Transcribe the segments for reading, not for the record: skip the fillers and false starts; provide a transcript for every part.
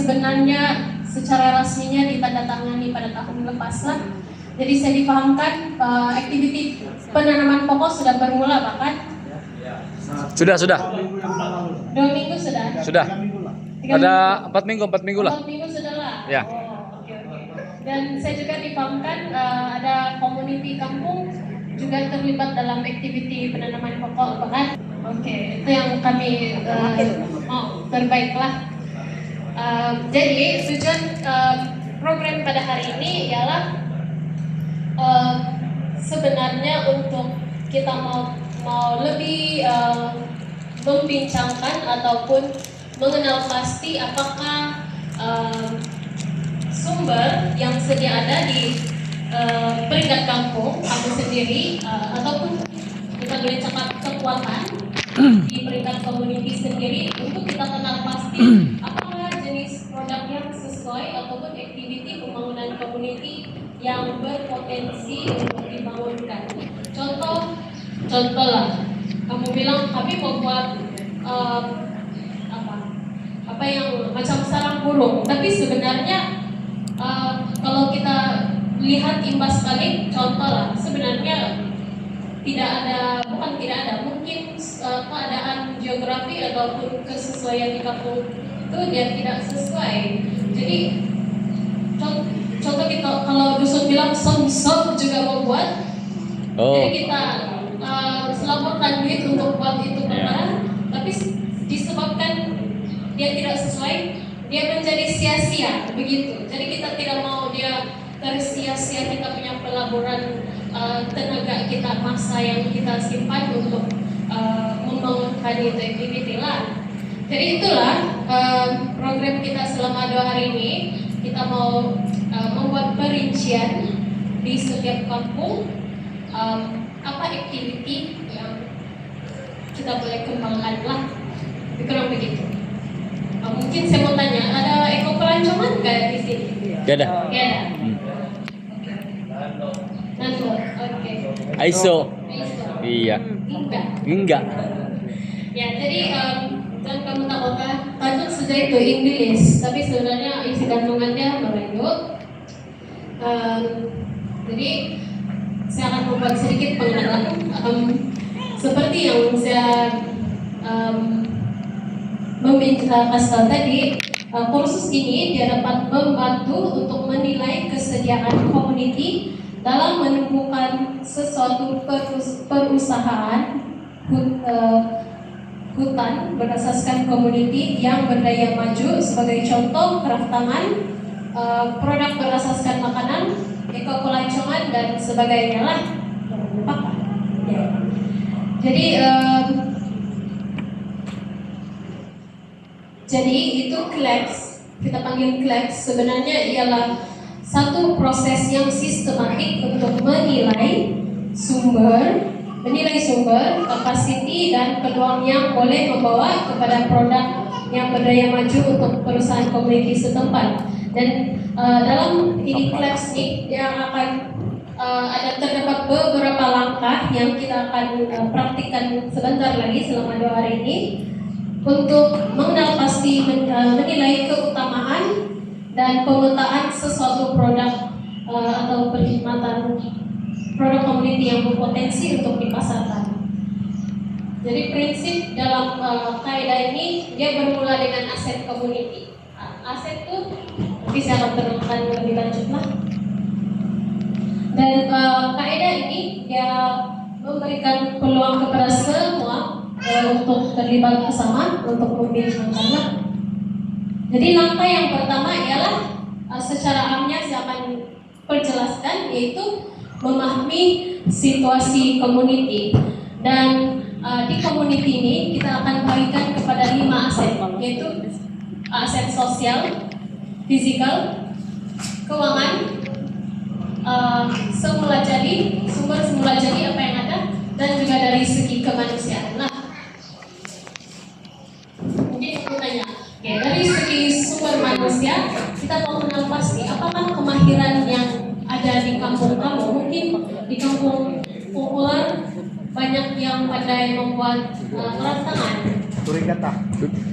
sebenarnya secara rasminya ditandatangani pada tahun lepas lah. Jadi saya dipahamkan aktiviti penanaman pokok sudah bermula bahkan. Sudah. 2 minggu sudah. Sudah. Ada 4 minggu lah. 4 minggu sudah lah. Ya. Oh, oke. Dan saya juga dipahamkan ada komuniti kampung juga terlibat dalam aktiviti penanaman pokok bahkan. Oke, itu yang kami terbaiklah. Jadi tujuan program pada hari ini ialah sebenarnya untuk kita mau lebih membincangkan ataupun mengenal pasti apakah sumber yang sedia ada di peringkat kampung sendiri ataupun kita boleh cakap kekuatan di peringkat komuniti sendiri untuk kita kenal pasti apakah jenis produk yang sesuai ataupun aktiviti pembangunan komuniti yang berpotensi untuk dibangunkan. Contoh lah, kamu bilang kami mau buat apa yang macam sarang burung, tapi sebenarnya kalau kita lihat imbas balik, contoh lah, sebenarnya bukan tidak ada, mungkin keadaan geografi ataupun kesesuaian di kampung itu dia tidak sesuai. Jadi contoh kita kalau dusun bilang som juga mau buat, jadi kita selamatkan duit untuk buat itu perkara, tapi disebabkan dia tidak sesuai, dia menjadi sia-sia begitu. Jadi kita tidak mau dia tersia-sia kita punya pelaburan tenaga kita, masa yang kita simpan untuk membangunkan itu aktiviti lah. Jadi itulah program kita selama 2 hari ini. Kita mau membuat perincian di setiap kampung apa aktiviti yang kita boleh kembangkan lah. Kurang begitu. Mungkin saya mau tanya, ada eko pelancongan nggak di sini? Gak ada. Nanti, oke. ISO. Iya. Enggak. Ya, jadi dan kamu tahu tajuk sudah itu Inggris, tapi sebenarnya isi kandungannya Melayu. Jadi saya akan membuat sedikit pengenalan. Seperti yang saya kasih tadi, kursus ini dia dapat membantu untuk menilai kesediaan komuniti dalam menemukan sesuatu perusahaan hutan berdasarkan komuniti yang berdaya maju, sebagai contoh keraftangan, produk berasaskan makanan, ekopelancongan dan sebagainya lah. Jangan lupa. Ya. Jadi itu KLEX, kita panggil KLEX, sebenarnya ialah satu proses yang sistematik untuk menilai sumber, kapasiti dan peluang yang boleh membawa kepada produk yang berdaya maju untuk perusahaan komuniti setempat. Dan dalam ini KLEX ini yang akan terdapat beberapa langkah yang kita akan praktikkan sebentar lagi selama 2 hari ini untuk mengenal pasti menilai keutamaan dan pemetaan sesuatu produk atau perkhidmatan produk komuniti yang berpotensi untuk dipasarkan. Jadi prinsip dalam kaidah ini dia bermula dengan aset komuniti. Aset itu bisa akan terangkan lebih lanjut lah. Dan kaidah ini dia memberikan peluang kepada semua untuk terlibat bersama untuk membincangkannya. Jadi langkah yang pertama ialah secara amnya saya akan perjelaskan, yaitu memahami situasi komuniti. Dan di komuniti ini kita akan bagikan kepada 5 aset, yaitu aset sosial, fisikal, keuangan, sumber semula jadi apa yang ada, dan juga dari segi kemanusiaan. Nah, mungkin aku tanya, oke, dari segi sumber manusia kita mau kenal pasti apakah kemahiran yang ada di kampung kamu. Mungkin di kampung populer banyak yang pandai membuat keraftangan. Turikata.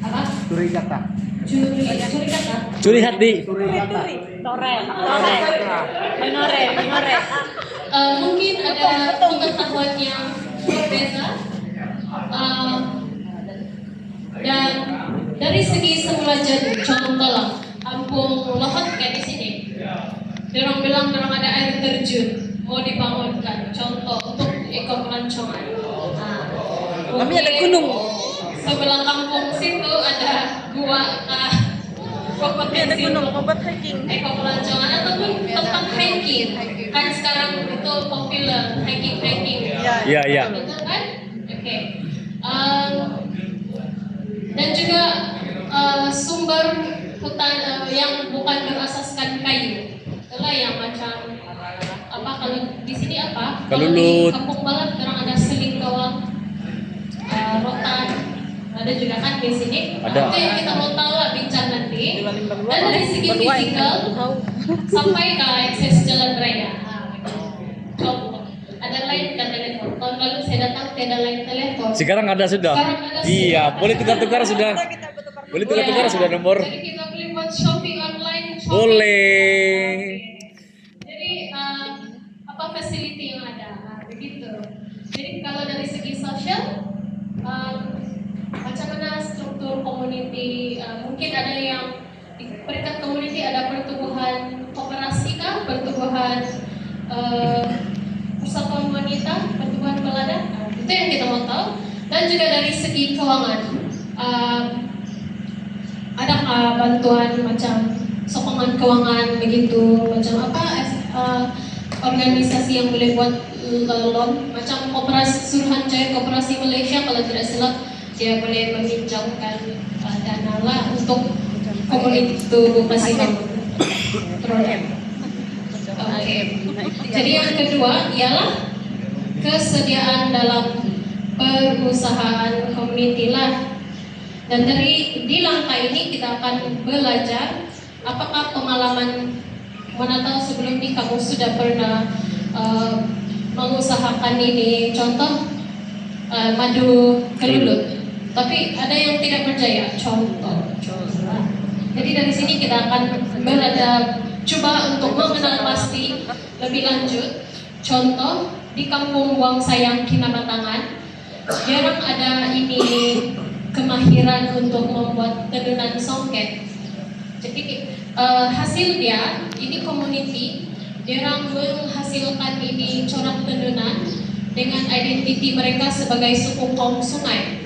Apa? Turikata. curi kata. Curi hati. Minore. Mungkin ada pengetahuan yang berbeda. Dan dari segi semula jadi, contoh lah, kampung Lohot kayak di sini. Orang bilang orang ada air terjun, mau dibangunkan. Contoh untuk ekopelancongan. Kami ada gunung. Sebelah kampung situ ada gua Ada gunung obat hiking. ekopelancongan ataupun tempat hiking. Kan sekarang itu populer hiking. Iya. Betul kan? Oke. Dan juga sumber hutan yang bukan berasaskan kayu. Itulah yang macam apa kalau di sini apa? Kalau di Kalulut. Kampung Balat orang ada selingkawang, rotan, ada juga kan di sini. Ada. Itu yang kita mau tahu lah bincang nanti. Dan dari segi fisikal sampai ke akses jalan raya. Contoh, ada line kan telepon. Tahun lalu saya datang tiada line telepon. Sekarang ada sudah. Sekarang ada Iya, sudah. boleh tukar-tukar sudah. Boleh tukar-tukar sudah nomor. Jadi kita boleh buat shopping online. Boleh. Jadi apa facility yang ada? Begitu. Jadi kalau dari segi sosial, macam mana struktur community? Mungkin ada yang di peringkat community ada pertumbuhan koperasi kah? Pertumbuhan persatuan wanita, pertumbuhan pelada. Itu yang kita mau tahu. Dan juga dari segi keuangan. Ada bantuan macam sokongan keuangan begitu, macam apa organisasi yang boleh buat loan, macam koperasi Suruhanjaya Koperasi Malaysia kalau tidak salah dia boleh meminjamkan dana lah untuk komunitas itu masih program. Oke. Jadi yang kedua ialah kesediaan dalam perusahaan community lah. Dan di langkah ini kita akan belajar apakah pengalaman mana tahu sebelum ini kamu sudah pernah mengusahakan ini, contoh madu kelulut, tapi ada yang tidak berjaya, contoh. Jadi dari sini kita akan belajar coba untuk mengenal pasti lebih lanjut. Contoh di Kampung Buang Sayang Kinabatangan jarang ada ini kemahiran untuk membuat tenunan songket. Jadi hasil dia ini community jarang menghasilkan ini corak tenunan dengan identiti mereka sebagai suku kaum sungai.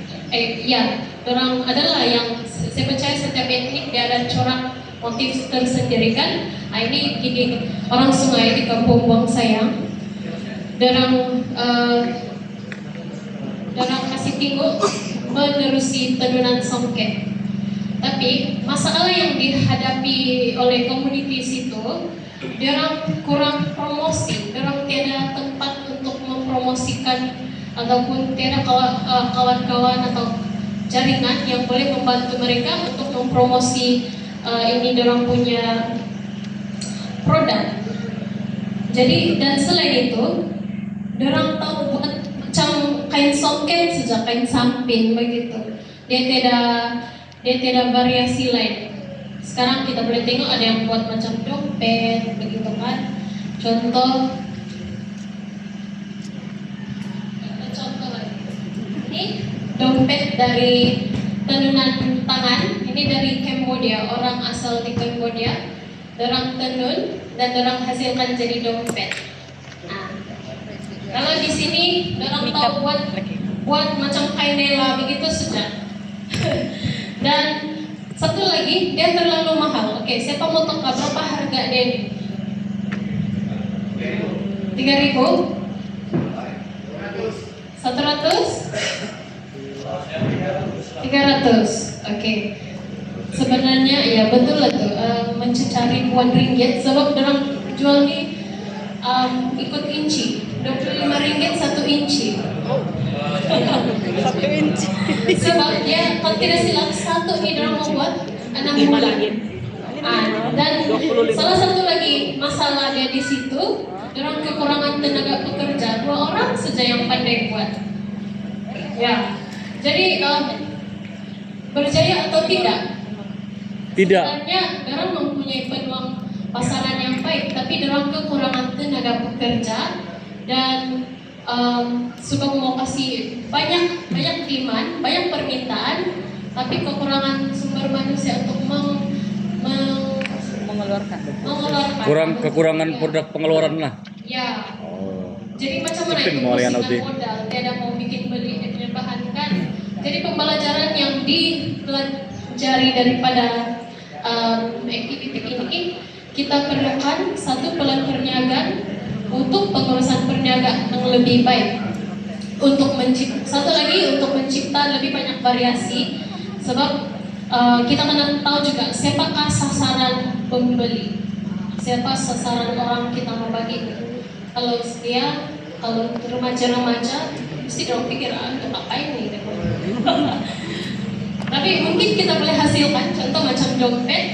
Orang adalah yang saya percaya setiap etnik dia ada corak motif tersendiri kan. Ini orang sungai di Kampung Buang Sayang. Orang kasih tinggu menerusi tenunan songket. Tapi masalah yang dihadapi oleh komunitas itu, dia kurang promosi, dia tiada tempat untuk mempromosikan ataupun tiada kawan-kawan atau jaringan yang boleh membantu mereka untuk mempromosi ini dia punya produk. Jadi dan selain itu, dia tahu buat macam kain songket saja, kain samping begitu. Dia tidak variasi lain. Sekarang kita boleh tengok ada yang buat macam dompet begitu kan. Contoh lagi. Ini dompet dari tenunan tangan. Ini dari Cambodia, orang asal di Cambodia. Orang tenun dan orang hasilkan jadi dompet. Nah, kalau di sini orang tahu buat macam kainela begitu sudah. Dan satu lagi dia terlalu mahal. Oke, siapa mau tahu berapa harga dia ini? 3.000? 100? 300. Oke. Sebenarnya ya betul lah tuh mencari RM1 sebab orang jual nih ikut inci. 25 ringgit 1 inci. 1 inci. Sebab dia kalau tidak silap satu ini orang membuat 6 bulan. Dan salah satu lagi masalah dia di situ, orang kekurangan tenaga pekerja. 2 orang saja yang pandai buat. Ya, jadi berjaya atau tidak? Tidak. Sebenarnya orang mempunyai peluang pasaran yang baik, tapi orang kekurangan tenaga pekerja dan suka mau kasih banyak demand, banyak permintaan, tapi kekurangan sumber manusia untuk Mengeluarkan. mengeluarkan. Kekurangan produk pengeluaran lah. Ya. Oh. Jadi macam mana Mungkin itu mau yang pusingan lebih. modal, tiada mau bikin beli punya bahan kan. Jadi pembelajaran yang dipelajari daripada aktiviti ini, kita perlukan satu pelan perniagaan untuk pengurusan perniagaan yang lebih baik. Untuk satu lagi untuk mencipta lebih banyak variasi, sebab kita kena tahu juga siapakah sasaran pembeli, siapa sasaran orang kita mau bagi. Kalau remaja-remaja mesti dong pikir untuk apa ini. Tapi mungkin kita boleh hasilkan contoh macam dompet.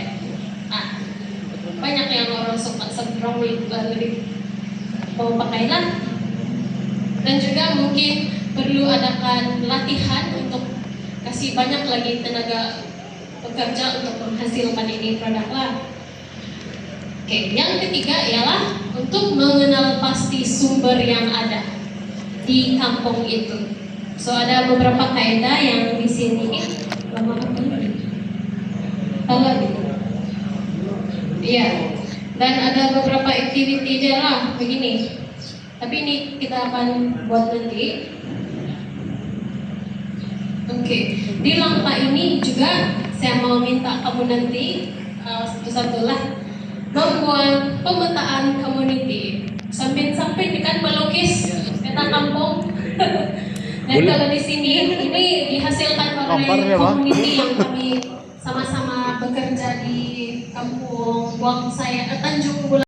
Banyak yang orang suka lebih mau pakai lah. Dan juga mungkin perlu adakan latihan untuk kasih banyak lagi tenaga pekerja untuk menghasilkan ini produk lah. Oke, yang ketiga ialah untuk mengenal pasti sumber yang ada di kampung itu. So ada beberapa kaidah yang di sini. Iya. Dan ada beberapa aktiviti dia lah begini. Tapi ini kita akan buat nanti. Oke, di langkah ini juga saya mau minta kamu nanti satu-satu lah membuat pemetaan community. Sampai kan melukis peta kampung. Dan kalau di sini ini dihasilkan oleh community yang kami sama-sama bekerja di kampung Tanjung Bulan.